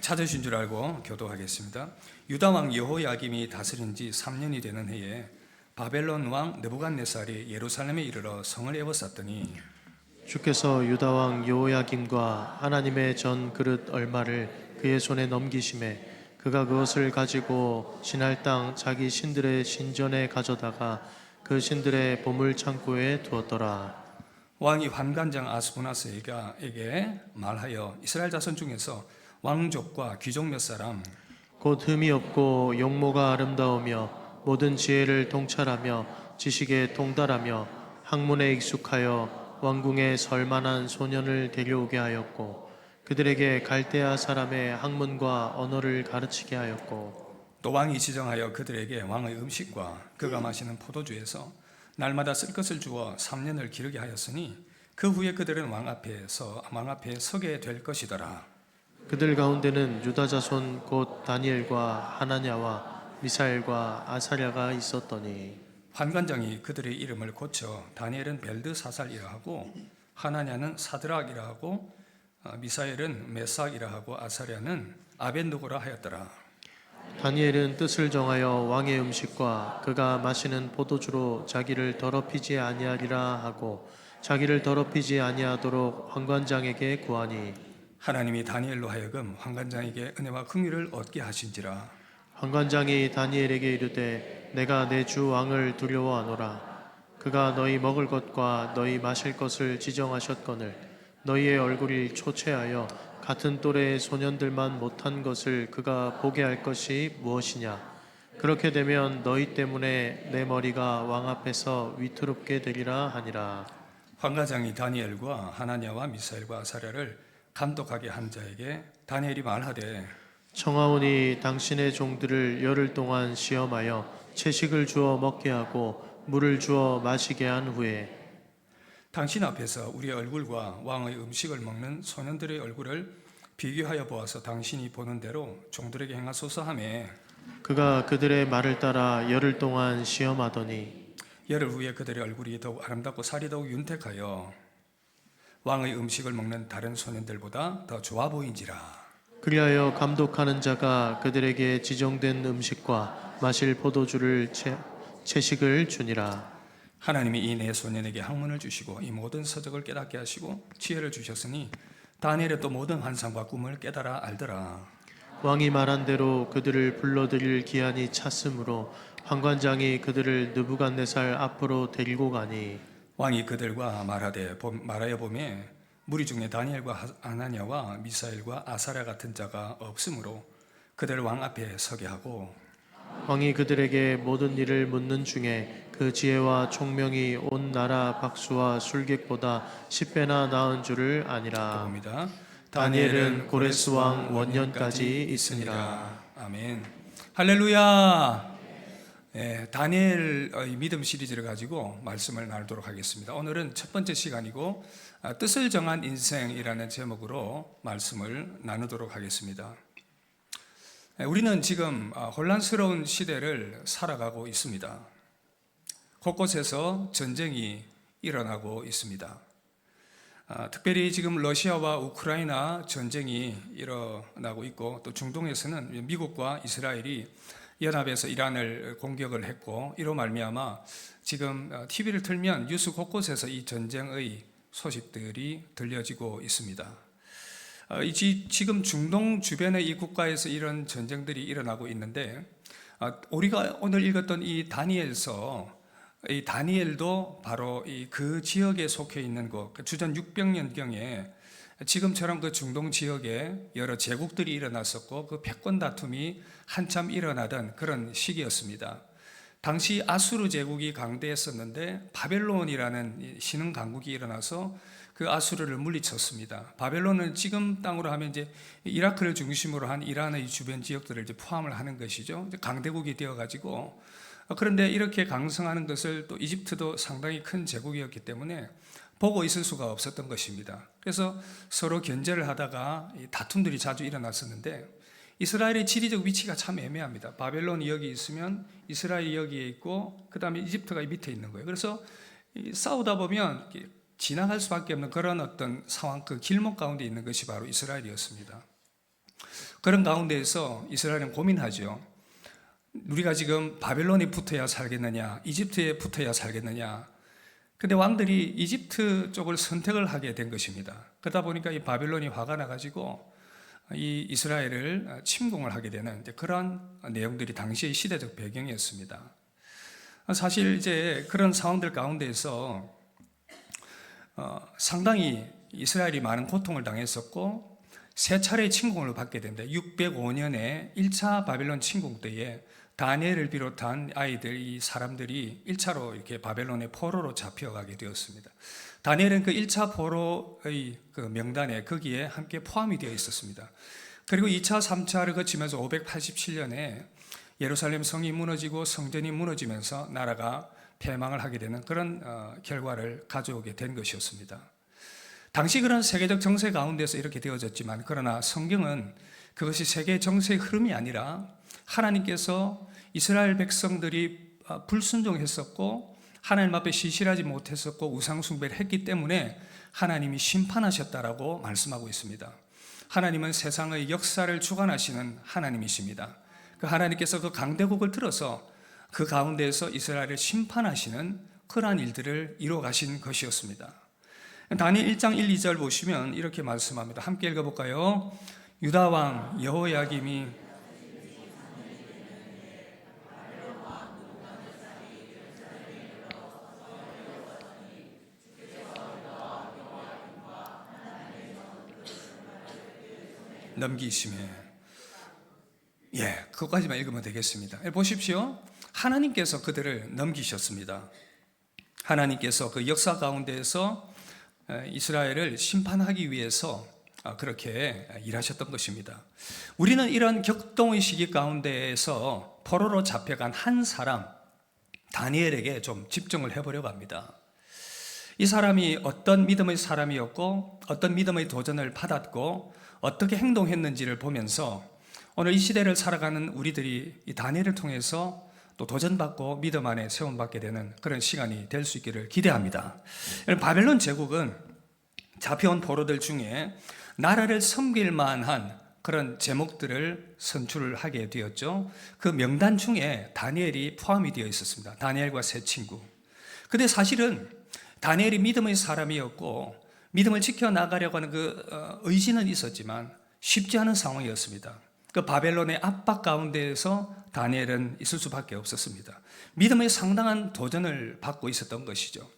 찾으신 줄 알고 교도하겠습니다. 유다 왕 여호야김이 다스린 지 3년이 되는 해에 바벨론 왕 느부갓네살이 예루살렘에 이르러 성을 에워쌌더니 주께서 유다 왕 여호야김과 하나님의 전 그릇 얼마를 그의 손에 넘기심에 그가 그것을 가지고 신할 땅 자기 신들의 신전에 가져다가 그 신들의 보물 창고에 두었더라. 왕이 환관장 아스부나스에게 말하여 이스라엘 자손 중에서 왕족과 귀족 몇 사람 곧 흠이 없고 용모가 아름다우며 모든 지혜를 통찰하며 지식에 통달하며 학문에 익숙하여 왕궁에 설만한 소년을 데려오게 하였고 그들에게 갈대아 사람의 학문과 언어를 가르치게 하였고 또 왕이 지정하여 그들에게 왕의 음식과 그가 마시는 포도주에서 날마다 쓸 것을 주어 3년을 기르게 하였으니 그 후에 그들은 왕 앞에 서게 될 것이더라. 그들 가운데는 유다 자손 곧 다니엘과 하나냐와 미사엘과 아사랴가 있었더니 환관장이 그들의 이름을 고쳐 다니엘은 벨드사살이라 하고 하나냐는 사드락이라 하고 미사엘은 메삭이라 하고 아사랴는 아벤누고라 하였더라. 다니엘은 뜻을 정하여 왕의 음식과 그가 마시는 포도주로 자기를 더럽히지 아니하리라 하고 자기를 더럽히지 아니하도록 환관장에게 구하니 하나님이 다니엘로 하여금 환관장에게 은혜와 긍휼을 얻게 하신지라. 환관장이 다니엘에게 이르되 내가 내 주 왕을 두려워하노라. 그가 너희 먹을 것과 너희 마실 것을 지정하셨거늘 너희의 얼굴이 초췌하여 같은 또래의 소년들만 못한 것을 그가 보게 할 것이 무엇이냐. 그렇게 되면 너희 때문에 내 머리가 왕 앞에서 위태롭게 되리라 하니라. 환관장이 다니엘과 하나냐와 미사엘과 아사랴를 감독하게 한 자에게 다니엘이 말하되 청하오니 당신의 종들을 열흘 동안 시험하여 채식을 주어 먹게 하고 물을 주어 마시게 한 후에 당신 앞에서 우리의 얼굴과 왕의 음식을 먹는 소년들의 얼굴을 비교하여 보아서 당신이 보는 대로 종들에게 행하소서 하며 그가 그들의 말을 따라 열흘 동안 시험하더니 열흘 후에 그들의 얼굴이 더욱 아름답고 살이 더욱 윤택하여 왕의 음식을 먹는 다른 소년들보다 더 좋아 보인지라. 그리하여 감독하는 자가 그들에게 지정된 음식과 마실 포도주를 채식을 주니라. 하나님이 이 네 소년에게 학문을 주시고 이 모든 서적을 깨닫게 하시고 지혜를 주셨으니 다니엘은 또 모든 환상과 꿈을 깨달아 알더라. 왕이 말한 대로 그들을 불러들일 기한이 찼으므로 환관장이 그들을 느부갓네살 앞으로 데리고 가니 왕이 그들과 말하여 보매 무리 중에 다니엘과 아나냐와 미사엘과 아사랴 같은 자가 없으므로 그들 왕 앞에 서게 하고 왕이 그들에게 모든 일을 묻는 중에 그 지혜와 총명이 온 나라 박수와 술객보다 10배나 나은 줄을 아니라. 봅니다. 다니엘은 고레스 왕 원년까지 있으니라. 아멘. 할렐루야. 다니엘의 믿음 시리즈를 가지고 말씀을 나누도록 하겠습니다. 오늘은 첫 번째 시간이고 뜻을 정한 인생이라는 제목으로 말씀을 나누도록 하겠습니다. 우리는 지금 혼란스러운 시대를 살아가고 있습니다. 곳곳에서 전쟁이 일어나고 있습니다. 특별히 지금 러시아와 우크라이나 전쟁이 일어나고 있고 또 중동에서는 미국과 이스라엘이 연합해서 이란을 공격을 했고 이로 말미암아 지금 TV를 틀면 뉴스 곳곳에서 이 전쟁의 소식들이 들려지고 있습니다. 지금 중동 주변의 이 국가에서 이런 전쟁들이 일어나고 있는데 우리가 오늘 읽었던 이 다니엘서 이 다니엘도 바로 그 지역에 속해 있는 곳, 주전 600년경에 지금처럼 그 중동 지역에 여러 제국들이 일어났었고 그 패권 다툼이 한참 일어나던 그런 시기였습니다. 당시 아수르 제국이 강대했었는데 바벨론이라는 신흥 강국이 일어나서 그 아수르를 물리쳤습니다. 바벨론은 지금 땅으로 하면 이제 이라크를 중심으로 한 이란의 주변 지역들을 이제 포함을 하는 것이죠. 강대국이 되어가지고 그런데 이렇게 강성하는 것을 또 이집트도 상당히 큰 제국이었기 때문에 보고 있을 수가 없었던 것입니다. 그래서 서로 견제를 하다가 다툼들이 자주 일어났었는데 이스라엘의 지리적 위치가 참 애매합니다. 바벨론이 여기 있으면 이스라엘이 여기에 있고 그 다음에 이집트가 밑에 있는 거예요. 그래서 싸우다 보면 지나갈 수밖에 없는 그런 어떤 상황, 그 길목 가운데 있는 것이 바로 이스라엘이었습니다. 그런 가운데에서 이스라엘은 고민하죠. 우리가 지금 바벨론에 붙어야 살겠느냐, 이집트에 붙어야 살겠느냐. 근데 왕들이 이집트 쪽을 선택을 하게 된 것입니다. 그러다 보니까 이 바벨론이 화가 나가지고 이 이스라엘을 침공을 하게 되는 그런 내용들이 당시의 시대적 배경이었습니다. 사실 이제 그런 상황들 가운데에서 상당히 이스라엘이 많은 고통을 당했었고 세 차례의 침공을 받게 되는데 605년에 1차 바벨론 침공 때에 다니엘을 비롯한 아이들, 이 사람들이 1차로 이렇게 바벨론의 포로로 잡혀가게 되었습니다. 다니엘은 그 1차 포로의 그 명단에 거기에 함께 포함이 되어 있었습니다. 그리고 2차, 3차를 거치면서 587년에 예루살렘 성이 무너지고 성전이 무너지면서 나라가 패망을 하게 되는 그런 결과를 가져오게 된 것이었습니다. 당시 그런 세계적 정세 가운데서 이렇게 되어졌지만 그러나 성경은 그것이 세계 정세의 흐름이 아니라 하나님께서 이스라엘 백성들이 불순종했었고 하나님 앞에 시실하지 못했었고 우상 숭배를 했기 때문에 하나님이 심판하셨다라고 말씀하고 있습니다. 하나님은 세상의 역사를 주관하시는 하나님이십니다. 그 하나님께서 그 강대국을 들어서 그 가운데에서 이스라엘을 심판하시는 그러한 일들을 이루어 가신 것이었습니다. 다니엘 1장 1, 2절 보시면 이렇게 말씀합니다. 함께 읽어볼까요? 유다 왕 여호야김이 넘기심에, 그것까지만 읽으면 되겠습니다. 보십시오. 하나님께서 그들을 넘기셨습니다. 하나님께서 그 역사 가운데에서 이스라엘을 심판하기 위해서 그렇게 일하셨던 것입니다. 우리는 이런 격동의 시기 가운데에서 포로로 잡혀간 한 사람 다니엘에게 좀 집중을 해보려고 합니다. 이 사람이 어떤 믿음의 사람이었고 어떤 믿음의 도전을 받았고 어떻게 행동했는지를 보면서 오늘 이 시대를 살아가는 우리들이 이 다니엘을 통해서 또 도전받고 믿음 안에 세움받게 되는 그런 시간이 될 수 있기를 기대합니다. 바벨론 제국은 잡혀온 포로들 중에 나라를 섬길 만한 그런 제목들을 선출을 하게 되었죠. 그 명단 중에 다니엘이 포함이 되어 있었습니다. 다니엘과 세 친구. 근데 사실은 다니엘이 믿음의 사람이었고 믿음을 지켜나가려고 하는 그 의지는 있었지만 쉽지 않은 상황이었습니다. 그 바벨론의 압박 가운데에서 다니엘은 있을 수밖에 없었습니다. 믿음의 상당한 도전을 받고 있었던 것이죠.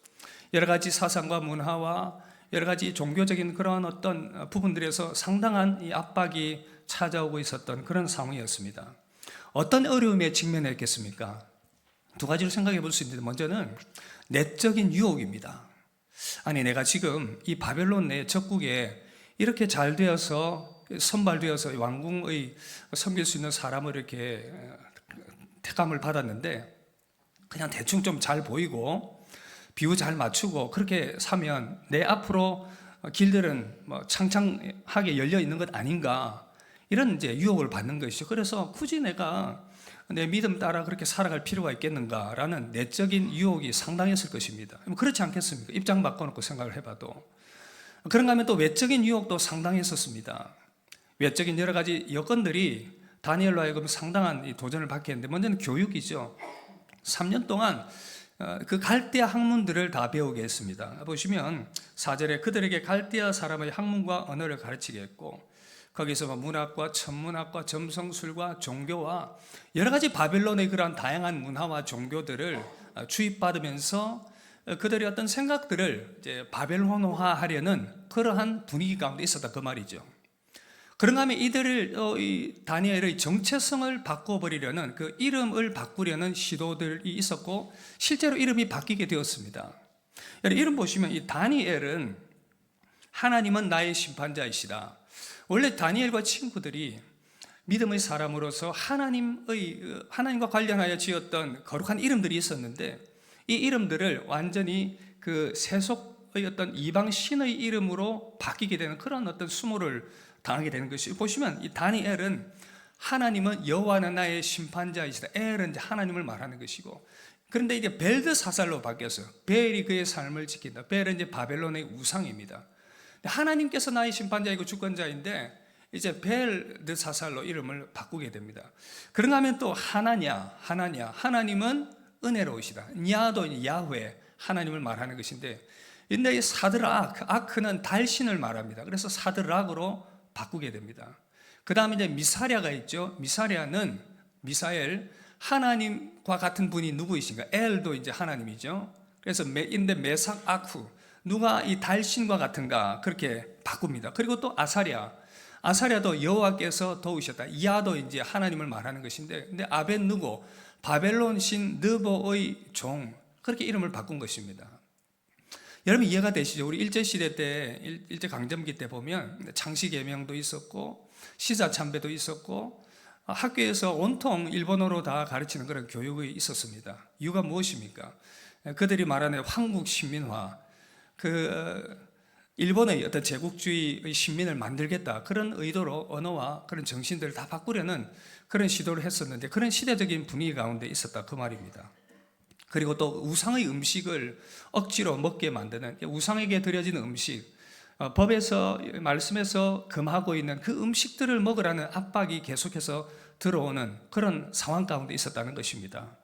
여러 가지 사상과 문화와 여러 가지 종교적인 그런 어떤 부분들에서 상당한 이 압박이 찾아오고 있었던 그런 상황이었습니다. 어떤 어려움에 직면했겠습니까? 두 가지로 생각해 볼 수 있는데 먼저는 내적인 유혹입니다. 아니 내가 지금 이 바벨론 내 적국에 이렇게 잘 되어서 선발되어서 왕궁의 섬길 수 있는 사람을 이렇게 택함을 받았는데 그냥 대충 좀 잘 보이고 비유 잘 맞추고 그렇게 사면 내 앞으로 길들은 뭐 창창하게 열려 있는 것 아닌가 이런 이제 유혹을 받는 것이죠. 그래서 굳이 내가 내 믿음 따라 그렇게 살아갈 필요가 있겠는가라는 내적인 유혹이 상당했을 것입니다. 그렇지 않겠습니까? 입장 바꿔놓고 생각을 해봐도. 그런가 하면 또 외적인 유혹도 상당했었습니다. 외적인 여러 가지 여건들이 다니엘로 하여금 상당한 도전을 받게 했는데 먼저는 교육이죠. 3년 동안 그 갈대아 학문들을 다 배우게 했습니다. 보시면 4절에 그들에게 갈대아 사람의 학문과 언어를 가르치게 했고 거기서 문학과 천문학과 점성술과 종교와 여러 가지 바벨론의 그러한 다양한 문화와 종교들을 주입받으면서 그들의 어떤 생각들을 이제 바벨론화하려는 그러한 분위기 가운데 있었다 그 말이죠. 그런가 하면 이들을 이 다니엘의 정체성을 바꿔버리려는 그 이름을 바꾸려는 시도들이 있었고 실제로 이름이 바뀌게 되었습니다. 이름 보시면 이 다니엘은 하나님은 나의 심판자이시다. 원래 다니엘과 친구들이 믿음의 사람으로서 하나님과 관련하여 지었던 거룩한 이름들이 있었는데 이 이름들을 완전히 그 세속의 어떤 이방 신의 이름으로 바뀌게 되는 그런 어떤 수모를 당하게 되는 것이 보시면 이 다니엘은 하나님은 여호와는 나의 심판자이시다. 엘은 이제 하나님을 말하는 것이고 그런데 이제 벨드사살로 바뀌었어요. 벨이 그의 삶을 지킨다. 벨은 이제 바벨론의 우상입니다. 하나님께서 나의 심판자이고 주권자인데 이제 벨드사살로 이름을 바꾸게 됩니다. 그런가 하면 또 하나냐, 하나님은 은혜로우시다. 냐도 야훼, 하나님을 말하는 것인데, 근데 이 사드락, 아크는 달신을 말합니다. 그래서 사드락으로 바꾸게 됩니다. 그 다음에 이제 미사랴가 있죠. 미사엘, 하나님과 같은 분이 누구이신가? 엘도 이제 하나님이죠. 그래서 인데 메삭 아쿠, 누가 이 달신과 같은가? 그렇게 바꿉니다. 그리고 또 아사랴도 여호와께서 도우셨다. 이하도 이제 하나님을 말하는 것인데, 근데 아벤누고, 바벨론 신 느보의 종, 그렇게 이름을 바꾼 것입니다. 여러분 이해가 되시죠? 우리 일제시대 때, 일제강점기 때 보면 창씨개명도 있었고 시사참배도 있었고 학교에서 온통 일본어로 다 가르치는 그런 교육이 있었습니다. 이유가 무엇입니까? 그들이 말하는 황국신민화, 일본의 어떤 제국주의의 신민을 만들겠다, 그런 의도로 언어와 그런 정신들을 다 바꾸려는 그런 시도를 했었는데, 그런 시대적인 분위기 가운데 있었다, 그 말입니다. 그리고 또 우상의 음식을 억지로 먹게 만드는, 우상에게 드려지는 음식, 법에서, 말씀에서 금하고 있는 그 음식들을 먹으라는 압박이 계속해서 들어오는 그런 상황 가운데 있었다는 것입니다.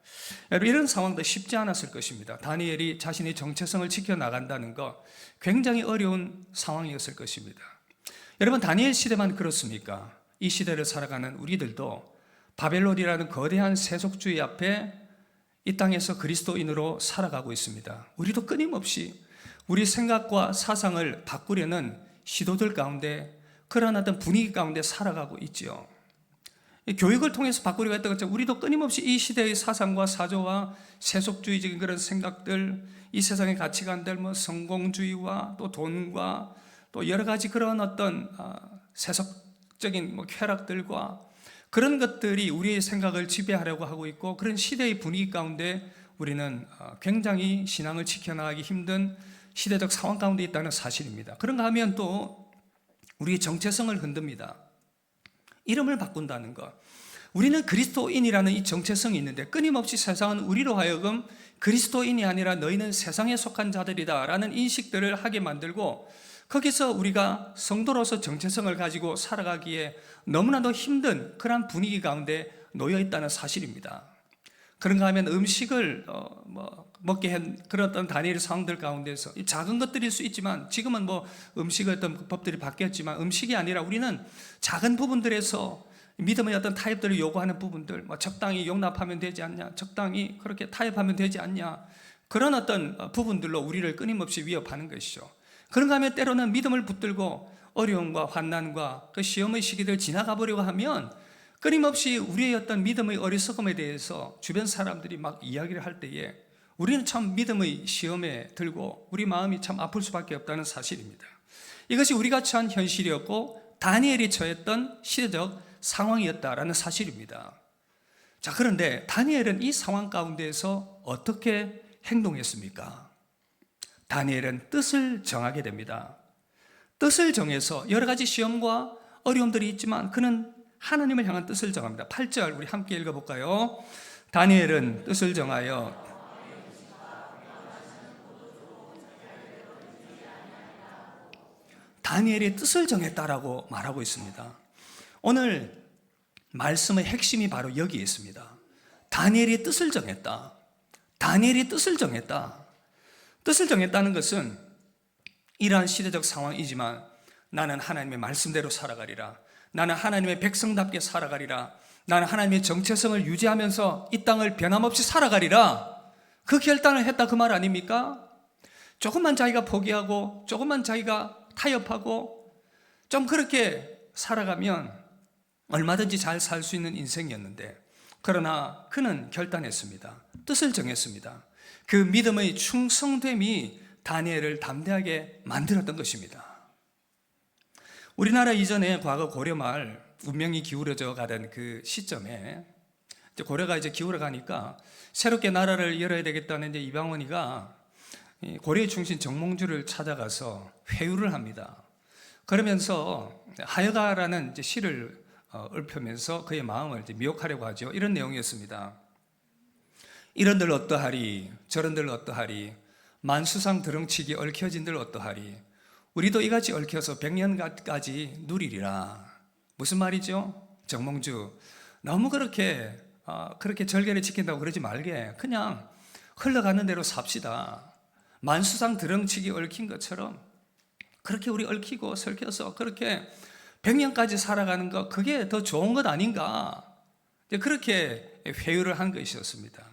여러분, 이런 상황도 쉽지 않았을 것입니다. 다니엘이 자신의 정체성을 지켜나간다는 것, 굉장히 어려운 상황이었을 것입니다. 여러분, 다니엘 시대만 그렇습니까? 이 시대를 살아가는 우리들도 바벨론이라는 거대한 세속주의 앞에 이 땅에서 그리스도인으로 살아가고 있습니다. 우리도 끊임없이 우리 생각과 사상을 바꾸려는 시도들 가운데, 그러한 어떤 분위기 가운데 살아가고 있죠. 교육을 통해서 바꾸려고 했던 것처럼 우리도 끊임없이 이 시대의 사상과 사조와 세속주의적인 그런 생각들, 이 세상의 가치관들, 성공주의와 또 돈과 또 여러 가지 그런 어떤 세속적인 쾌락들과 그런 것들이 우리의 생각을 지배하려고 하고 있고, 그런 시대의 분위기 가운데 우리는 굉장히 신앙을 지켜나가기 힘든 시대적 상황 가운데 있다는 사실입니다. 그런가 하면 또 우리의 정체성을 흔듭니다. 이름을 바꾼다는 것. 우리는 그리스도인이라는 이 정체성이 있는데, 끊임없이 세상은 우리로 하여금 그리스도인이 아니라 너희는 세상에 속한 자들이다 라는 인식들을 하게 만들고, 거기서 우리가 성도로서 정체성을 가지고 살아가기에 너무나도 힘든 그런 분위기 가운데 놓여 있다는 사실입니다. 그런가 하면 음식을 먹게 한 그런 어떤 다니엘 상황들 가운데서 작은 것들일 수 있지만, 지금은 음식의 어떤 법들이 바뀌었지만, 음식이 아니라 우리는 작은 부분들에서 믿음의 어떤 타협들을 요구하는 부분들, 적당히 용납하면 되지 않냐, 적당히 그렇게 타협하면 되지 않냐, 그런 어떤 부분들로 우리를 끊임없이 위협하는 것이죠. 그런가 하면 때로는 믿음을 붙들고 어려움과 환난과 그 시험의 시기를 지나가 보려고 하면, 끊임없이 우리의 어떤 믿음의 어리석음에 대해서 주변 사람들이 막 이야기를 할 때에 우리는 참 믿음의 시험에 들고 우리 마음이 참 아플 수밖에 없다는 사실입니다. 이것이 우리가 처한 현실이었고 다니엘이 처했던 시대적 상황이었다라는 사실입니다. 자, 그런데 다니엘은 이 상황 가운데에서 어떻게 행동했습니까? 다니엘은 뜻을 정하게 됩니다. 뜻을 정해서 여러 가지 시험과 어려움들이 있지만 그는 하나님을 향한 뜻을 정합니다. 8절 우리 함께 읽어볼까요? 다니엘은 뜻을 정하여 다니엘이 뜻을 정했다라고 말하고 있습니다. 오늘 말씀의 핵심이 바로 여기에 있습니다. 다니엘이 뜻을 정했다. 다니엘이 뜻을 정했다. 뜻을 정했다는 것은 이러한 시대적 상황이지만 나는 하나님의 말씀대로 살아가리라. 나는 하나님의 백성답게 살아가리라. 나는 하나님의 정체성을 유지하면서 이 땅을 변함없이 살아가리라. 그 결단을 했다, 그 말 아닙니까? 조금만 자기가 포기하고 조금만 자기가 타협하고 좀 그렇게 살아가면 얼마든지 잘 살 수 있는 인생이었는데, 그러나 그는 결단했습니다. 뜻을 정했습니다. 그 믿음의 충성됨이 다니엘을 담대하게 만들었던 것입니다. 우리나라 이전에 과거 고려 말 운명이 기울어져 가던 그 시점에 고려가 이제 기울어 가니까 새롭게 나라를 열어야 되겠다는 이제 이방원이가 고려의 충신 정몽주를 찾아가서 회유를 합니다. 그러면서 하여가라는 이제 시를 읊으면서 그의 마음을 이제 미혹하려고 하죠. 이런 내용이었습니다. 이런들 어떠하리, 저런들 어떠하리, 만수상 드렁치기 얽혀진들 어떠하리, 우리도 이같이 얽혀서 100년까지 누리리라. 무슨 말이죠? 정몽주, 너무 그렇게 절개를 지킨다고 그러지 말게 그냥 흘러가는 대로 삽시다. 만수상 드렁치기 얽힌 것처럼 그렇게 우리 얽히고 설켜서 그렇게 100년까지 살아가는 것, 그게 더 좋은 것 아닌가? 그렇게 회유를 한 것이었습니다.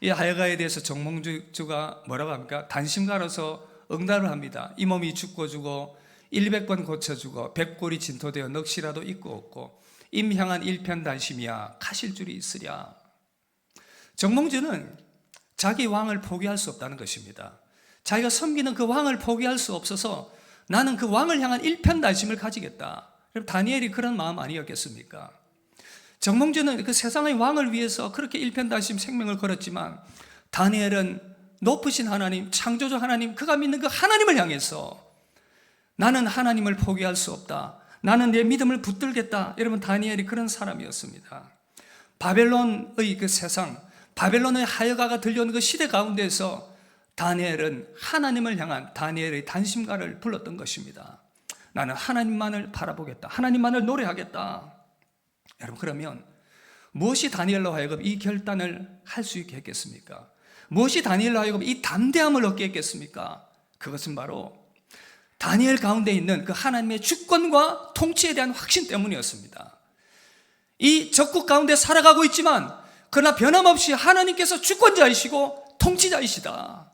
이 하여가에 대해서 정몽주가 뭐라고 합니까? 단심가로서 응답을 합니다. 이 몸이 죽고 100번 고쳐주고 100골이 진토되어 넋이라도 있고 없고 임향한 일편단심이야 가실 줄이 있으랴. 정몽주는 자기 왕을 포기할 수 없다는 것입니다. 자기가 섬기는 그 왕을 포기할 수 없어서 나는 그 왕을 향한 일편단심을 가지겠다. 다니엘이 그런 마음 아니었겠습니까? 정몽주는 그 세상의 왕을 위해서 그렇게 일편단심 생명을 걸었지만 다니엘은 높으신 하나님, 창조주 하나님, 그가 믿는 그 하나님을 향해서 나는 하나님을 포기할 수 없다. 나는 내 믿음을 붙들겠다. 여러분, 다니엘이 그런 사람이었습니다. 바벨론의 그 세상, 바벨론의 하여가가 들려오는 그 시대 가운데서 다니엘은 하나님을 향한 다니엘의 단심가를 불렀던 것입니다. 나는 하나님만을 바라보겠다. 하나님만을 노래하겠다. 여러분, 그러면 무엇이 다니엘로 하여금 이 결단을 할 수 있게 했겠습니까? 무엇이 다니엘로 하여금 이 담대함을 얻게 했겠습니까? 그것은 바로 다니엘 가운데 있는 그 하나님의 주권과 통치에 대한 확신 때문이었습니다. 이 적국 가운데 살아가고 있지만 그러나 변함없이 하나님께서 주권자이시고 통치자이시다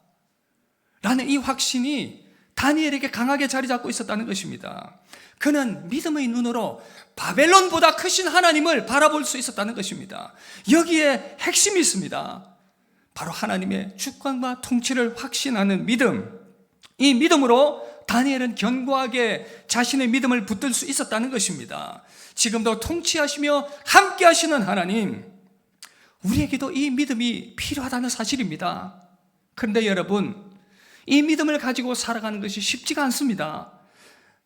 라는 이 확신이 다니엘에게 강하게 자리 잡고 있었다는 것입니다. 그는 믿음의 눈으로 바벨론보다 크신 하나님을 바라볼 수 있었다는 것입니다. 여기에 핵심이 있습니다. 바로 하나님의 주권과 통치를 확신하는 믿음. 이 믿음으로 다니엘은 견고하게 자신의 믿음을 붙들 수 있었다는 것입니다. 지금도 통치하시며 함께 하시는 하나님, 우리에게도 이 믿음이 필요하다는 사실입니다. 그런데 여러분, 이 믿음을 가지고 살아가는 것이 쉽지가 않습니다.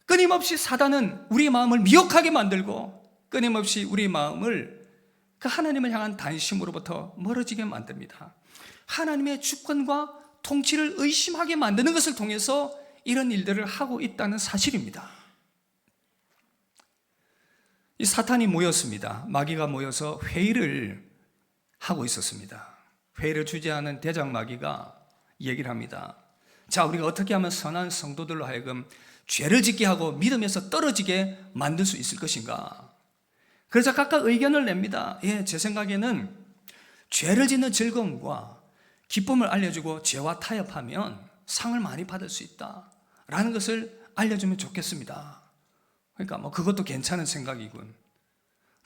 끊임없이 사단은 우리 마음을 미혹하게 만들고 끊임없이 우리 마음을 그 하나님을 향한 단심으로부터 멀어지게 만듭니다. 하나님의 주권과 통치를 의심하게 만드는 것을 통해서 이런 일들을 하고 있다는 사실입니다. 이 사탄이 모였습니다. 마귀가 모여서 회의를 하고 있었습니다. 회의를 주재하는 대장 마귀가 얘기를 합니다. 자, 우리가 어떻게 하면 선한 성도들로 하여금 죄를 짓게 하고 믿음에서 떨어지게 만들 수 있을 것인가? 그래서 각각 의견을 냅니다. 제 생각에는 죄를 짓는 즐거움과 기쁨을 알려주고 죄와 타협하면 상을 많이 받을 수 있다라는 것을 알려주면 좋겠습니다. 그러니까 그것도 괜찮은 생각이군.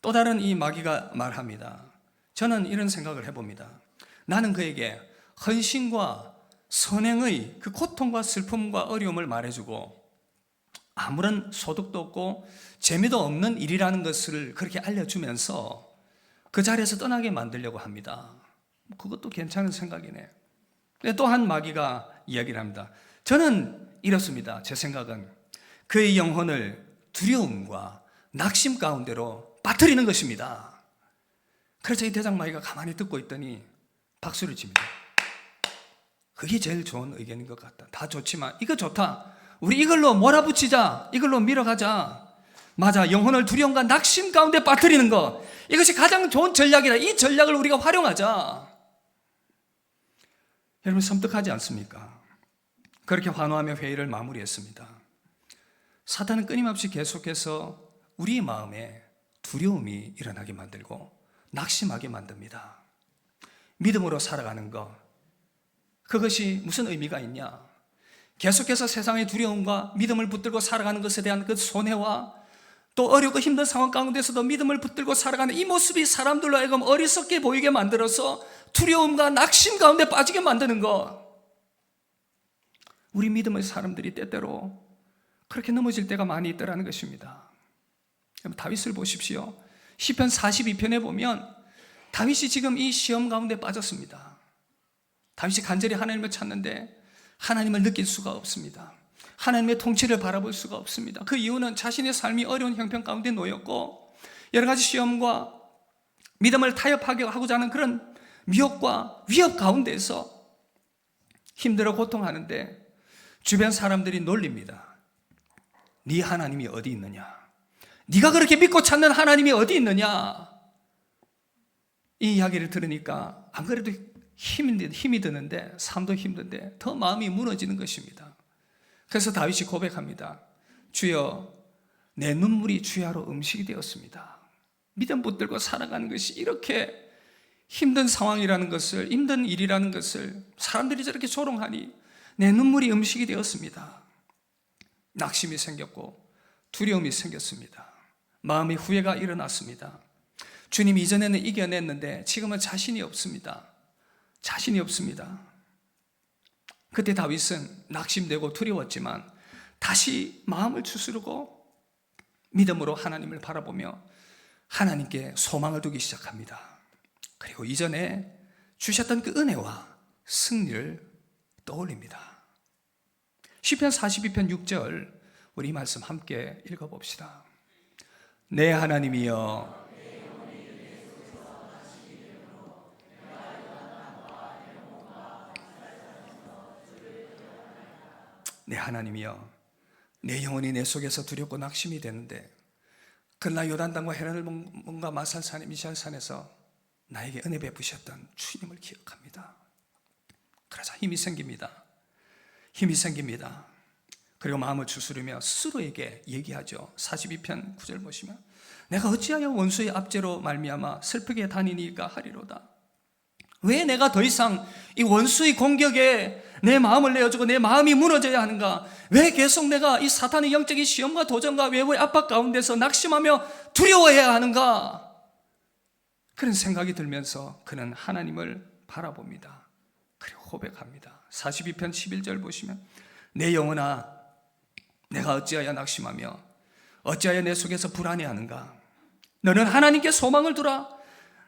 또 다른 이 마귀가 말합니다. 저는 이런 생각을 해봅니다. 나는 그에게 헌신과 선행의 그 고통과 슬픔과 어려움을 말해주고 아무런 소득도 없고 재미도 없는 일이라는 것을 그렇게 알려주면서 그 자리에서 떠나게 만들려고 합니다. 그것도 괜찮은 생각이네. 또 한 마귀가 이야기를 합니다. 저는 이렇습니다. 제 생각은 그의 영혼을 두려움과 낙심 가운데로 빠뜨리는 것입니다. 그래서 이 대장 마귀가 가만히 듣고 있더니 박수를 칩니다. 그게 제일 좋은 의견인 것 같다. 다 좋지만 이거 좋다. 우리 이걸로 몰아붙이자. 이걸로 밀어가자. 맞아. 영혼을 두려움과 낙심 가운데 빠뜨리는 것. 이것이 가장 좋은 전략이다. 이 전략을 우리가 활용하자. 여러분, 섬뜩하지 않습니까? 그렇게 환호하며 회의를 마무리했습니다. 사탄은 끊임없이 계속해서 우리 마음에 두려움이 일어나게 만들고 낙심하게 만듭니다. 믿음으로 살아가는 것, 그것이 무슨 의미가 있냐? 계속해서 세상의 두려움과 믿음을 붙들고 살아가는 것에 대한 그 손해와 또 어렵고 힘든 상황 가운데서도 믿음을 붙들고 살아가는 이 모습이 사람들로 하여금 어리석게 보이게 만들어서 두려움과 낙심 가운데 빠지게 만드는 것. 우리 믿음의 사람들이 때때로 그렇게 넘어질 때가 많이 있더라는 것입니다. 다윗을 보십시오. 시편 42편에 보면 다윗이 지금 이 시험 가운데 빠졌습니다. 다윗이 간절히 하나님을 찾는데 하나님을 느낄 수가 없습니다. 하나님의 통치를 바라볼 수가 없습니다. 그 이유는 자신의 삶이 어려운 형편 가운데 놓였고 여러 가지 시험과 믿음을 타협하게 하고자 하는 그런 미혹과 위협 가운데서 힘들어 고통하는데 주변 사람들이 놀립니다. 네 하나님이 어디 있느냐? 네가 그렇게 믿고 찾는 하나님이 어디 있느냐? 이 이야기를 들으니까 안 그래도 힘이 드는데, 삶도 힘든데 더 마음이 무너지는 것입니다. 그래서 다윗이 고백합니다. 주여, 내 눈물이 주야로 음식이 되었습니다. 믿음 붙들고 살아가는 것이 이렇게 힘든 상황이라는 것을, 힘든 일이라는 것을 사람들이 저렇게 조롱하니 내 눈물이 음식이 되었습니다. 낙심이 생겼고 두려움이 생겼습니다. 마음의 후회가 일어났습니다. 주님, 이전에는 이겨냈는데 지금은 자신이 없습니다. 자신이 없습니다. 그때 다윗은 낙심되고 두려웠지만 다시 마음을 추스르고 믿음으로 하나님을 바라보며 하나님께 소망을 두기 시작합니다. 그리고 이전에 주셨던 그 은혜와 승리를 떠올립니다. 시편 42편 6절, 우리 이 말씀 함께 읽어봅시다. 내 하나님이여, 내 하나님이여, 내 영혼이 내 속에서 두렵고 낙심이 되는데, 그러나 요단강과 헤르몬과 마살산의 미샬산에서 나에게 은혜 베푸셨던 주님을 기억합니다. 그러자 힘이 생깁니다. 힘이 생깁니다. 그리고 마음을 추스르며 스스로에게 얘기하죠. 42편 9절 보시면, 내가 어찌하여 원수의 압제로 말미암아 슬프게 다니니까 하리로다. 왜 내가 더 이상 이 원수의 공격에 내 마음을 내어주고 내 마음이 무너져야 하는가? 왜 계속 내가 이 사탄의 영적인 시험과 도전과 외부의 압박 가운데서 낙심하며 두려워해야 하는가? 그런 생각이 들면서 그는 하나님을 바라봅니다. 그리고 고백합니다. 42편 11절 보시면, 내 영혼아, 내가 어찌하여 낙심하며 어찌하여 내 속에서 불안해하는가? 너는 하나님께 소망을 두라.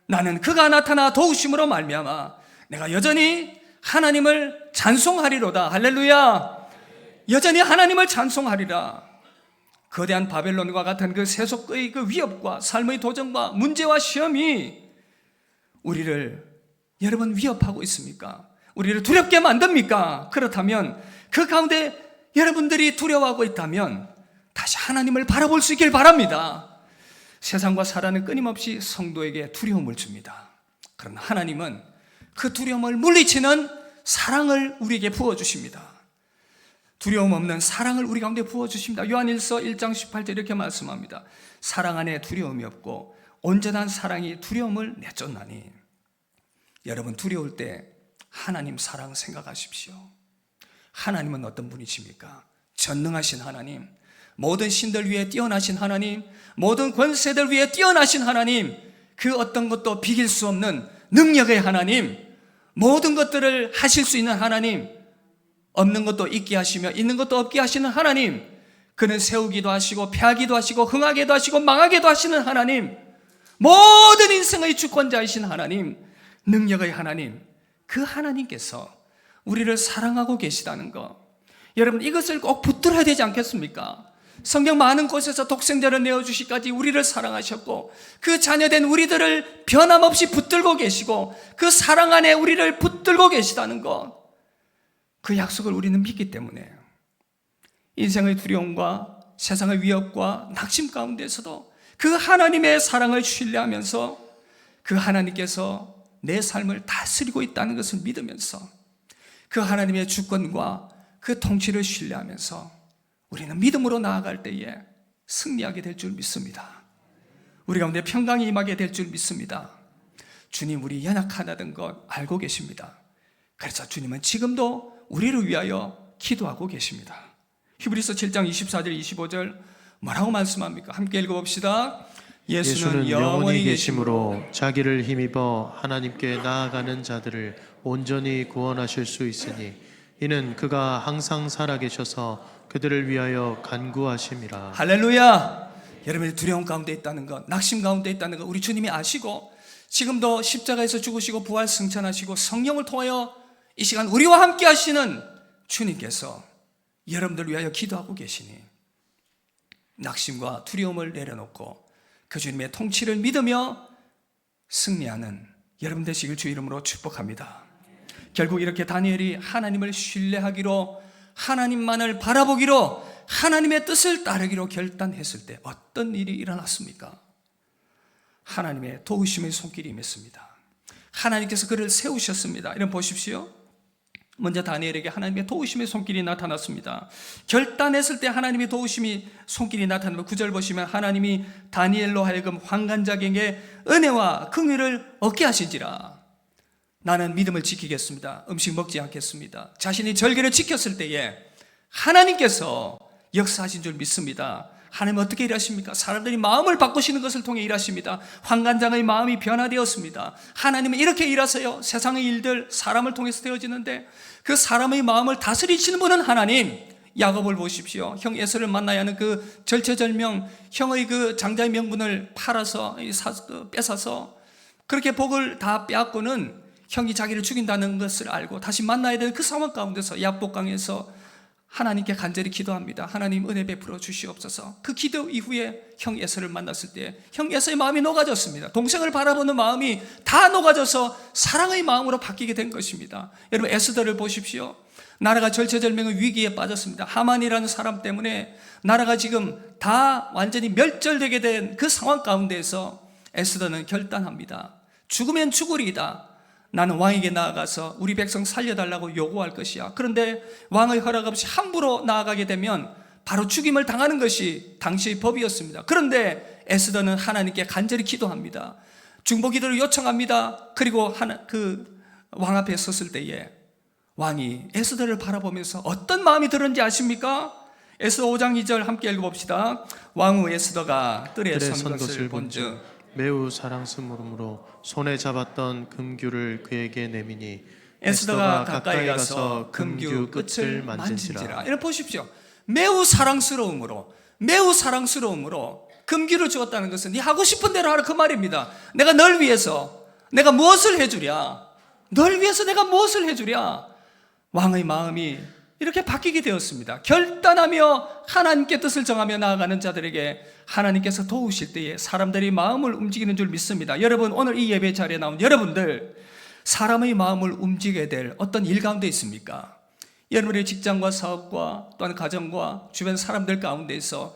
나는 그가 나타나 도우심으로 말미암아 내가 여전히 하나님을 찬송하리로다. 할렐루야. 여전히 하나님을 찬송하리라. 거대한 바벨론과 같은 그 세속의 그 위협과 삶의 도전과 문제와 시험이 우리를 여러분 위협하고 있습니까? 우리를 두렵게 만듭니까? 그렇다면 그 가운데 여러분들이 두려워하고 있다면 다시 하나님을 바라볼 수 있길 바랍니다. 세상과 사단은 끊임없이 성도에게 두려움을 줍니다. 그러나 하나님은 그 두려움을 물리치는 사랑을 우리에게 부어주십니다. 두려움 없는 사랑을 우리 가운데 부어주십니다. 요한일서 1장 18절 이렇게 말씀합니다. 사랑 안에 두려움이 없고 온전한 사랑이 두려움을 내쫓나니. 여러분, 두려울 때 하나님 사랑 생각하십시오. 하나님은 어떤 분이십니까? 전능하신 하나님, 모든 신들 위에 뛰어나신 하나님, 모든 권세들 위에 뛰어나신 하나님, 그 어떤 것도 비길 수 없는 능력의 하나님, 모든 것들을 하실 수 있는 하나님, 없는 것도 있게 하시며 있는 것도 없게 하시는 하나님, 그는 세우기도 하시고 패하기도 하시고 흥하게도 하시고 망하게도 하시는 하나님, 모든 인생의 주권자이신 하나님, 능력의 하나님, 그 하나님께서 우리를 사랑하고 계시다는 것, 여러분 이것을 꼭 붙들어야 되지 않겠습니까? 성경 많은 곳에서 독생자를 내어주시기까지 우리를 사랑하셨고 그 자녀된 우리들을 변함없이 붙들고 계시고 그 사랑 안에 우리를 붙들고 계시다는 것, 그 약속을 우리는 믿기 때문에 인생의 두려움과 세상의 위협과 낙심 가운데서도 그 하나님의 사랑을 신뢰하면서 그 하나님께서 내 삶을 다스리고 있다는 것을 믿으면서 그 하나님의 주권과 그 통치를 신뢰하면서 우리는 믿음으로 나아갈 때에 승리하게 될 줄 믿습니다. 우리 가운데 평강이 임하게 될 줄 믿습니다. 주님, 우리 연약하다는 것 알고 계십니다. 그래서 주님은 지금도 우리를 위하여 기도하고 계십니다. 히브리서 7장 24절 25절 뭐라고 말씀합니까? 함께 읽어봅시다. 예수는 영원히 계심으로 자기를 힘입어 하나님께 나아가는 자들을 온전히 구원하실 수 있으니 이는 그가 항상 살아계셔서 그들을 위하여 간구하심이라. 할렐루야. 여러분이 두려움 가운데 있다는 것, 낙심 가운데 있다는 것 우리 주님이 아시고 지금도 십자가에서 죽으시고 부활 승천하시고 성령을 통하여 이 시간 우리와 함께 하시는 주님께서 여러분들을 위하여 기도하고 계시니 낙심과 두려움을 내려놓고 그 주님의 통치를 믿으며 승리하는 여러분 되시길 주 이름으로 축복합니다. 결국 이렇게 다니엘이 하나님을 신뢰하기로, 하나님만을 바라보기로 하나님의 뜻을 따르기로 결단했을 때 어떤 일이 일어났습니까? 하나님의 도우심의 손길이 임했습니다. 하나님께서 그를 세우셨습니다. 이런 보십시오. 먼저 다니엘에게 하나님의 도우심의 손길이 나타났습니다. 결단했을 때 하나님의 도우심이 손길이 나타나면 9절 보시면 하나님이 다니엘로 하여금 환관자에게 은혜와 긍휼을 얻게 하신지라. 나는 믿음을 지키겠습니다. 음식 먹지 않겠습니다. 자신이 절개를 지켰을 때에 하나님께서 역사하신 줄 믿습니다. 하나님 어떻게 일하십니까? 사람들이 마음을 바꾸시는 것을 통해 일하십니다. 환관장의 마음이 변화되었습니다. 하나님은 이렇게 일하세요. 세상의 일들 사람을 통해서 되어지는데 그 사람의 마음을 다스리시는 분은 하나님. 야곱을 보십시오. 형 에서를 만나야 하는 그 절체절명, 형의 그 장자의 명분을 팔아서 뺏어서 그렇게 복을 다 빼앗고는 형이 자기를 죽인다는 것을 알고 다시 만나야 되는 그 상황 가운데서 야복강에서 하나님께 간절히 기도합니다. 하나님 은혜 베풀어 주시옵소서. 그 기도 이후에 형 에서를 만났을 때 형 에서의 마음이 녹아졌습니다. 동생을 바라보는 마음이 다 녹아져서 사랑의 마음으로 바뀌게 된 것입니다. 여러분 에스더를 보십시오. 나라가 절체절명의 위기에 빠졌습니다. 하만이라는 사람 때문에 나라가 지금 다 완전히 멸절되게 된 그 상황 가운데에서 에스더는 결단합니다. 죽으면 죽으리이다. 나는 왕에게 나아가서 우리 백성 살려달라고 요구할 것이야. 그런데 왕의 허락 없이 함부로 나아가게 되면 바로 죽임을 당하는 것이 당시의 법이었습니다. 그런데 에스더는 하나님께 간절히 기도합니다. 중보 기도를 요청합니다. 그리고 그 왕 앞에 섰을 때에 왕이 에스더를 바라보면서 어떤 마음이 들었는지 아십니까? 에스더 5장 2절 함께 읽어봅시다. 왕후 에스더가 뜰에 선 것을 본즉 매우 사랑스러움으로 손에 잡았던 금규를 그에게 내미니 에스더가 가까이 가서 금규 끝을 만진지라. 이렇게 보십시오. 매우 사랑스러움으로 금규를 주었다는 것은 네 하고 싶은 대로 하라 그 말입니다. 내가 널 위해서 내가 무엇을 해주랴? 널 위해서 내가 무엇을 해주랴? 왕의 마음이 이렇게 바뀌게 되었습니다. 결단하며 하나님께 뜻을 정하며 나아가는 자들에게 하나님께서 도우실 때에 사람들이 마음을 움직이는 줄 믿습니다. 여러분 오늘 이 예배 자리에 나온 여러분들 사람의 마음을 움직여야 될 어떤 일 가운데 있습니까? 여러분의 직장과 사업과 또한 가정과 주변 사람들 가운데서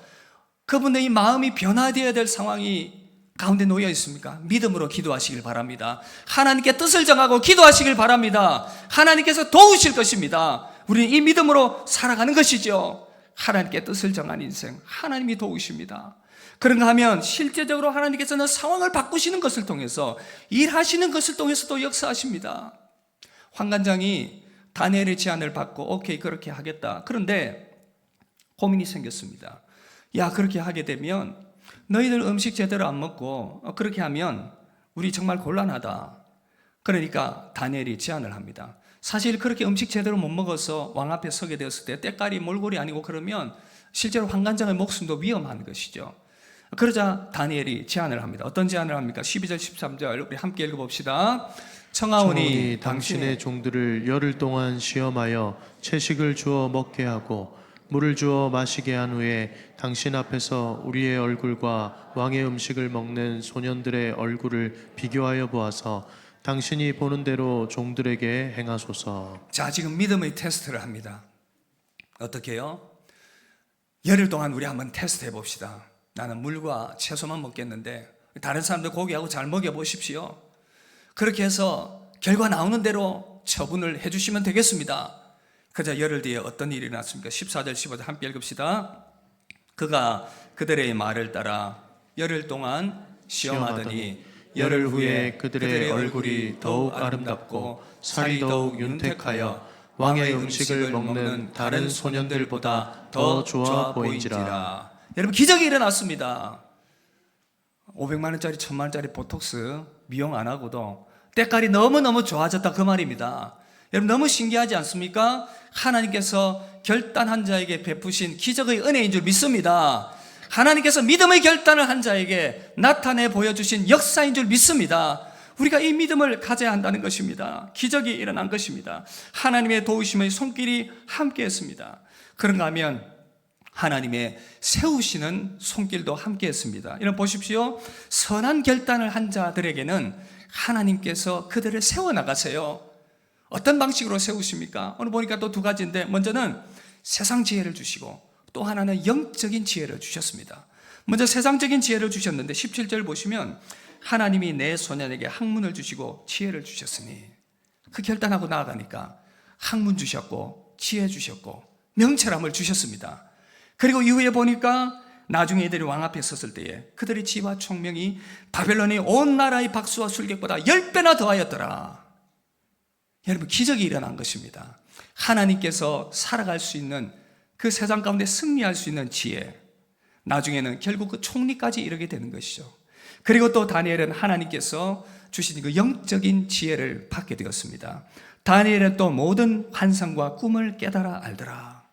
그분의 마음이 변화되어야 될 상황이 가운데 놓여 있습니까? 믿음으로 기도하시길 바랍니다. 하나님께 뜻을 정하고 기도하시길 바랍니다. 하나님께서 도우실 것입니다. 우리는 이 믿음으로 살아가는 것이죠. 하나님께 뜻을 정한 인생, 하나님이 도우십니다. 그런가 하면 실제적으로 하나님께서는 상황을 바꾸시는 것을 통해서 일하시는 것을 통해서도 역사하십니다. 환관장이 다니엘의 제안을 받고 오케이 그렇게 하겠다. 그런데 고민이 생겼습니다. 야 그렇게 하게 되면 너희들 음식 제대로 안 먹고 그렇게 하면 우리 정말 곤란하다. 그러니까 다니엘이 제안을 합니다. 사실 그렇게 음식 제대로 못 먹어서 왕 앞에 서게 되었을 때 때깔이 몰골이 아니고 그러면 실제로 환관장의 목숨도 위험한 것이죠. 그러자 다니엘이 제안을 합니다. 어떤 제안을 합니까? 12절 13절 우리 함께 읽어봅시다. 청하오니 당신의 종들을 열흘 동안 시험하여 채식을 주어 먹게 하고 물을 주어 마시게 한 후에 당신 앞에서 우리의 얼굴과 왕의 음식을 먹는 소년들의 얼굴을 비교하여 보아서 당신이 보는 대로 종들에게 행하소서. 자, 지금 믿음의 테스트를 합니다. 어떻게 해요? 열흘 동안 우리 한번 테스트 해봅시다. 나는 물과 채소만 먹겠는데 다른 사람들 고기하고 잘 먹여보십시오. 그렇게 해서 결과 나오는 대로 처분을 해주시면 되겠습니다. 그자 열흘 뒤에 어떤 일이 났습니까? 14절 15절 함께 읽읍시다. 그가 그들의 말을 따라 열흘 동안 시험하더니 열흘 후에 그들의 얼굴이 더욱 아름답고 살이 더욱 윤택하여 왕의 음식을 먹는 다른 소년들보다 더 좋아 보인지라. 여러분 기적이 일어났습니다. 500만 원짜리 1000만 원짜리 보톡스 미용 안 하고도 때깔이 너무너무 좋아졌다 그 말입니다. 여러분 너무 신기하지 않습니까? 하나님께서 결단한 자에게 베푸신 기적의 은혜인 줄 믿습니다. 하나님께서 믿음의 결단을 한 자에게 나타내 보여주신 역사인 줄 믿습니다. 우리가 이 믿음을 가져야 한다는 것입니다. 기적이 일어난 것입니다. 하나님의 도우심의 손길이 함께했습니다. 그런가 하면 하나님의 세우시는 손길도 함께했습니다. 이런 보십시오. 선한 결단을 한 자들에게는 하나님께서 그들을 세워나가세요. 어떤 방식으로 세우십니까? 오늘 보니까 또 두 가지인데 먼저는 세상 지혜를 주시고 또 하나는 영적인 지혜를 주셨습니다. 먼저 세상적인 지혜를 주셨는데 17절 보시면 하나님이 내 소년에게 학문을 주시고 지혜를 주셨으니, 그 결단하고 나아가니까 학문 주셨고 지혜 주셨고 명철함을 주셨습니다. 그리고 이후에 보니까 나중에 이들이 왕 앞에 섰을 때에 그들의 지혜와 총명이 바벨론의 온 나라의 박수와 술객보다 10배나 더하였더라. 여러분, 기적이 일어난 것입니다. 하나님께서 살아갈 수 있는, 그 세상 가운데 승리할 수 있는 지혜, 나중에는 결국 그 총리까지 이르게 되는 것이죠. 그리고 또 다니엘은 하나님께서 주신 그 영적인 지혜를 받게 되었습니다. 다니엘은 또 모든 환상과 꿈을 깨달아 알더라.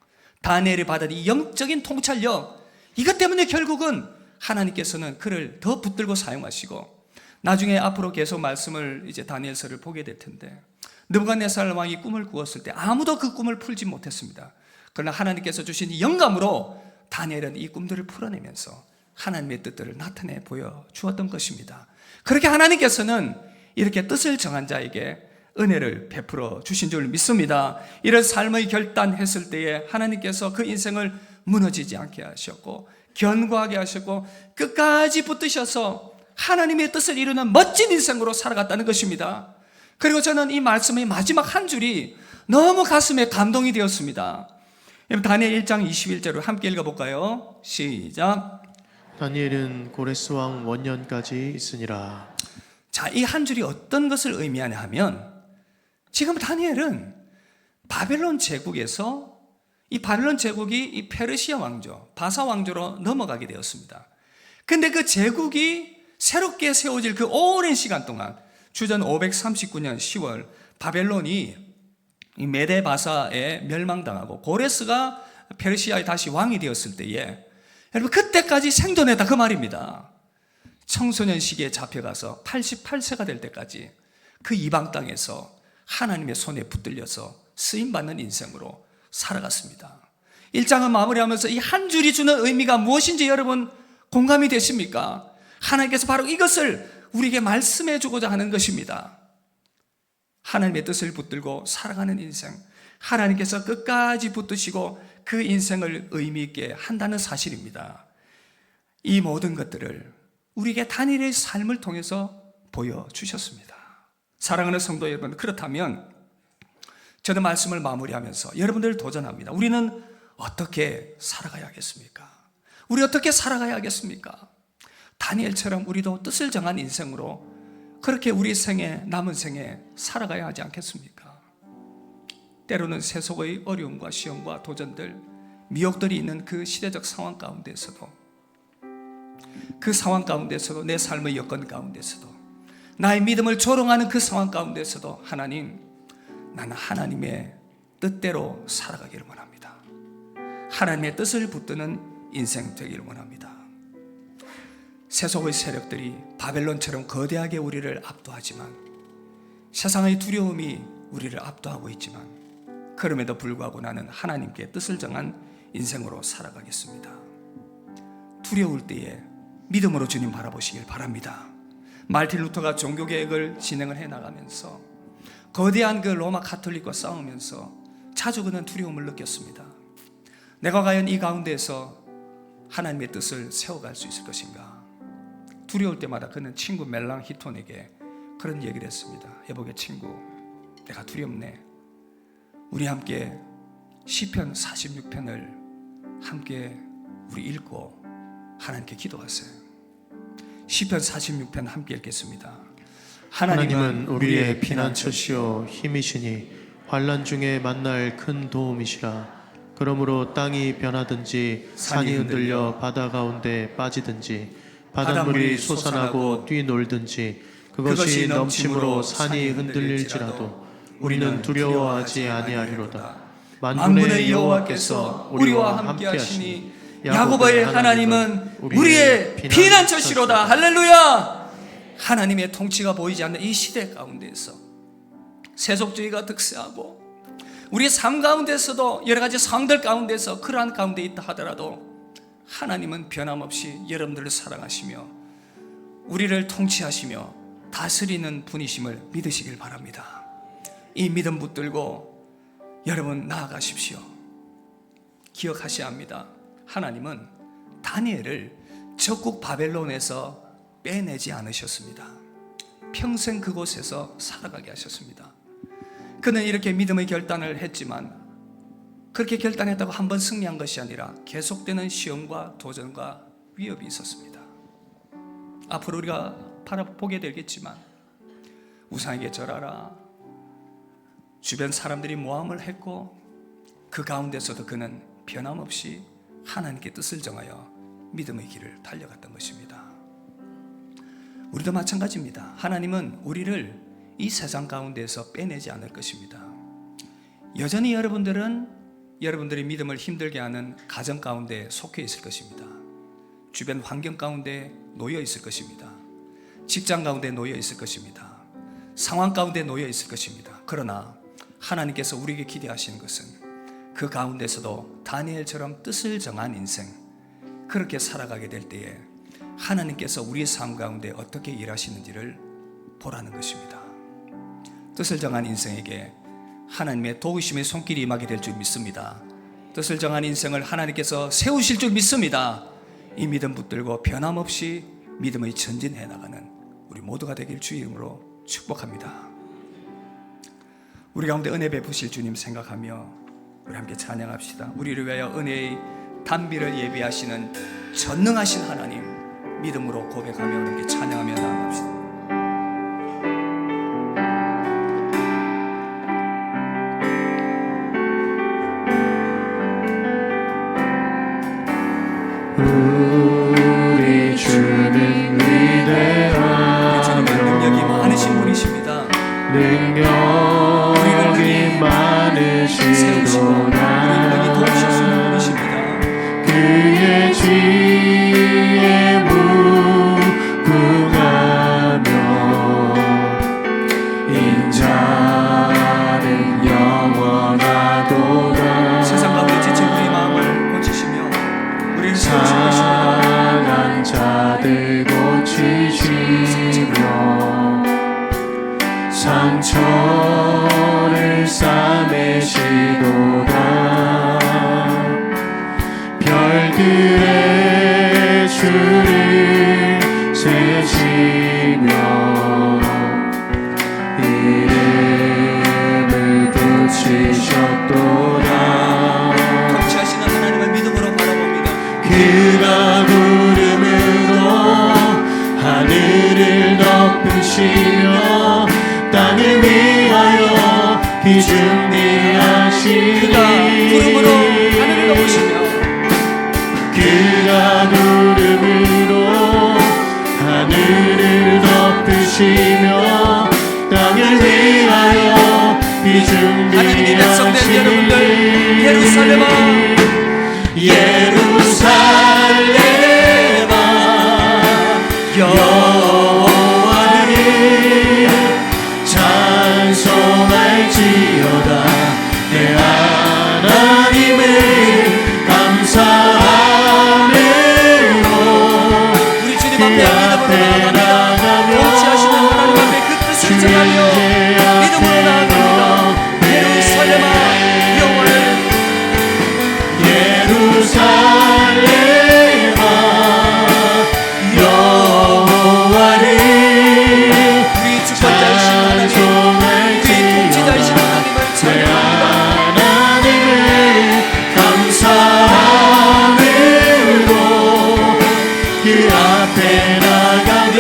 다니엘이 받은 이 영적인 통찰력, 이것 때문에 결국은 하나님께서는 그를 더 붙들고 사용하시고, 나중에 앞으로 계속 말씀을 이제 다니엘서를 보게 될 텐데, 느부갓네살 왕이 꿈을 꾸었을 때 아무도 그 꿈을 풀지 못했습니다. 그러나 하나님께서 주신 이 영감으로 다니엘은 이 꿈들을 풀어내면서 하나님의 뜻들을 나타내 보여주었던 것입니다. 그렇게 하나님께서는 이렇게 뜻을 정한 자에게 은혜를 베풀어 주신 줄 믿습니다. 이런 삶의 결단했을 때에 하나님께서 그 인생을 무너지지 않게 하셨고 견고하게 하셨고 끝까지 붙드셔서 하나님의 뜻을 이루는 멋진 인생으로 살아갔다는 것입니다. 그리고 저는 이 말씀의 마지막 한 줄이 너무 가슴에 감동이 되었습니다. 다니엘 1장 21절을 함께 읽어볼까요? 시작. 다니엘은 고레스 왕 원년까지 있으니라. 자, 이 한 줄이 어떤 것을 의미하냐 하면, 지금 다니엘은 바벨론 제국에서, 이 바벨론 제국이 이 페르시아 왕조, 바사 왕조로 넘어가게 되었습니다. 근데 그 제국이 새롭게 세워질 그 오랜 시간 동안, 주전 539년 10월 바벨론이 이 메데 바사에 멸망당하고 고레스가 페르시아에 다시 왕이 되었을 때에, 여러분 그때까지 생존했다 그 말입니다. 청소년 시기에 잡혀가서 88세가 될 때까지 그 이방 땅에서 하나님의 손에 붙들려서 쓰임받는 인생으로 살아갔습니다. 1장은 마무리하면서 이 한 줄이 주는 의미가 무엇인지 여러분 공감이 되십니까? 하나님께서 바로 이것을 우리에게 말씀해 주고자 하는 것입니다. 하나님의 뜻을 붙들고 살아가는 인생, 하나님께서 끝까지 붙드시고 그 인생을 의미 있게 한다는 사실입니다. 이 모든 것들을 우리에게 다니엘의 삶을 통해서 보여주셨습니다. 사랑하는 성도 여러분, 그렇다면 저는 말씀을 마무리하면서 여러분들을 도전합니다. 우리는 어떻게 살아가야겠습니까? 우리 어떻게 살아가야겠습니까? 다니엘처럼 우리도 뜻을 정한 인생으로 그렇게 우리 생에, 남은 생에 살아가야 하지 않겠습니까? 때로는 세속의 어려움과 시험과 도전들, 미혹들이 있는 그 시대적 상황 가운데서도, 그 상황 가운데서도, 내 삶의 여건 가운데서도, 나의 믿음을 조롱하는 그 상황 가운데서도 하나님, 나는 하나님의 뜻대로 살아가기를 원합니다. 하나님의 뜻을 붙드는 인생 되기를 원합니다. 세속의 세력들이 바벨론처럼 거대하게 우리를 압도하지만, 세상의 두려움이 우리를 압도하고 있지만, 그럼에도 불구하고 나는 하나님께 뜻을 정한 인생으로 살아가겠습니다. 두려울 때에 믿음으로 주님 바라보시길 바랍니다. 마르틴 루터가 종교개혁을 진행을 해나가면서 거대한 그 로마 가톨릭과 싸우면서 자주 그는 두려움을 느꼈습니다. 내가 과연 이 가운데에서 하나님의 뜻을 세워갈 수 있을 것인가? 두려울 때마다 그는 친구 멜랑 히톤에게 그런 얘기를 했습니다. 여보게 친구, 내가 두렵네. 우리 함께 시편 46편을 함께 우리 읽고 하나님께 기도하세요. 시편 46편 함께 읽겠습니다. 하나님은 우리의 피난처시요 힘이시니 환난 중에 만날 큰 도움이시라. 그러므로 땅이 변하든지 산이 흔들려 바다 가운데 빠지든지 바닷물이 솟아나고 뛰놀든지 그것이 넘침으로 산이 흔들릴지라도 우리는 두려워하지 아니하리로다. 만군의 여호와께서 우리와 함께하시니 야곱의 하나님은 우리의 피난처시로다. 할렐루야. 하나님의 통치가 보이지 않는 이 시대 가운데서 세속주의가 득세하고 우리의 삶 가운데서도 여러 가지 상황들 가운데서 그러한 가운데 있다 하더라도 하나님은 변함없이 여러분들을 사랑하시며 우리를 통치하시며 다스리는 분이심을 믿으시길 바랍니다. 이 믿음 붙들고 여러분 나아가십시오. 기억하셔야 합니다. 하나님은 다니엘을 적국 바벨론에서 빼내지 않으셨습니다. 평생 그곳에서 살아가게 하셨습니다. 그는 이렇게 믿음의 결단을 했지만 그렇게 결단했다고 한 번 승리한 것이 아니라 계속되는 시험과 도전과 위협이 있었습니다. 앞으로 우리가 바라보게 되겠지만 우상에게 절하라, 주변 사람들이 모함을 했고 그 가운데서도 그는 변함없이 하나님께 뜻을 정하여 믿음의 길을 달려갔던 것입니다. 우리도 마찬가지입니다. 하나님은 우리를 이 세상 가운데에서 빼내지 않을 것입니다. 여전히 여러분들의 믿음을 힘들게 하는 가정 가운데 속해 있을 것입니다. 주변 환경 가운데 놓여 있을 것입니다. 직장 가운데 놓여 있을 것입니다. 상황 가운데 놓여 있을 것입니다. 그러나 하나님께서 우리에게 기대하시는 것은 그 가운데서도 다니엘처럼 뜻을 정한 인생, 그렇게 살아가게 될 때에 하나님께서 우리의 삶 가운데 어떻게 일하시는지를 보라는 것입니다. 뜻을 정한 인생에게 하나님의 도우심의 손길이 임하게 될 줄 믿습니다. 뜻을 정한 인생을 하나님께서 세우실 줄 믿습니다. 이 믿음 붙들고 변함없이 믿음의 전진해 나가는 우리 모두가 되길 주 이름으로 축복합니다. 우리 가운데 은혜 베푸실 주님 생각하며 우리 함께 찬양합시다. 우리를 위하여 은혜의 단비를 예비하시는 전능하신 하나님, 믿음으로 고백하며 함께 찬양하며 나아갑시다. 우리 주는 위대하며 능력이 많으신 분이십니다. 능력이 많으시도다. 그의 지혜 무궁하며 인자는 영원하도다. 세상 가운데 지친 우리 마음을 고치시며 우리를 세우실 것입니다. 상한 자들 고치시며 상처를 싸매시도다. 별들의 수를 세시며 이름을 붙이셨도다. 통치하시는 하나님을 믿음으로 바라봅니다. 그가 구름으로 하늘을 덮으시며 땅을 위하여 비준비하시니 그가 구름으로 하늘을 덮으시며 그가 구름으로 하늘을 덮으시며 땅을 위하여 하나님이 백성된 비준비하시니 여러분들, 예루살렘아 예루살렘아 여호와를 찬송할지어다. 내 하나님을 감사함으로 우리 주님 앞에 믿음으로 나아갑니다. 통치하시는 하나님 앞에 그 뜻을 정하며 믿음으로 나아갑니다. 예루살렘아 여호와를 예루살렘아 여호와를 우리 주권자이신 하나님, 우리 통치자이신 하나님을 찬양합니다. 하나님을 감사함으로 그 앞에 나가며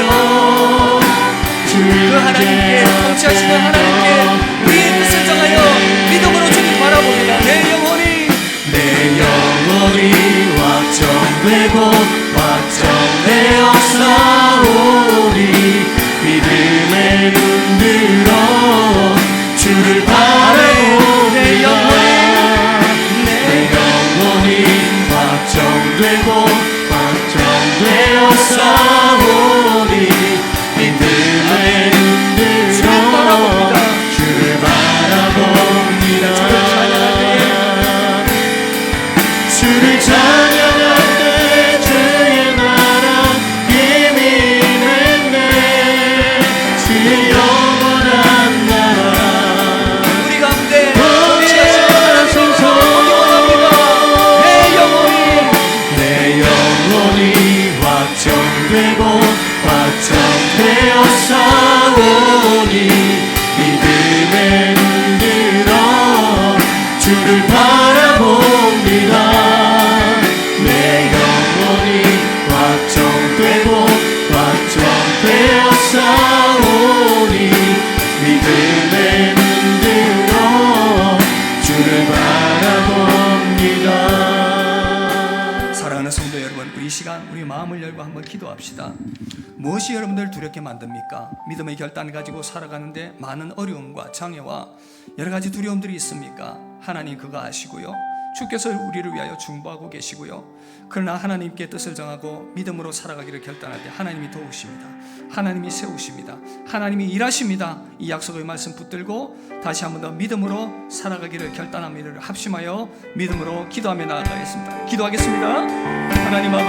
그 하나님께, 통치하시는 하나님께 우리의 뜻을 정하여 믿음으로 주님 바라봅니다. 내 영혼이 확정되고 확정되어 싸우리. 믿음의 눈들어 주를 바라봅니다. 내 영혼이 확정되고 확정되어 싸우리. 믿음의 눈들어 주를 바라봅니다. 주를 찬양할 때 주의 나라 예민했네. 주의 영원한 나라 우리가 함께 들고 한번 기도합시다. 무엇이 여러분들 두렵게 만듭니까? 믿음의 결단을 가지고 살아가는데 많은 어려움과 장애와 여러 가지 두려움들이 있습니까? 하나님 그거 아시고요. 주께서 우리를 위하여 중보하고 계시고요. 그러나 하나님께 뜻을 정하고 믿음으로 살아가기를 결단할 때 하나님이 도우십니다. 하나님이 세우십니다. 하나님이 일하십니다. 이 약속의 말씀 붙들고 다시 한 번 더 믿음으로 살아가기를 결단함을 합심하여 믿음으로 기도하며 나아가겠습니다. 기도하겠습니다. 하나님 아버지,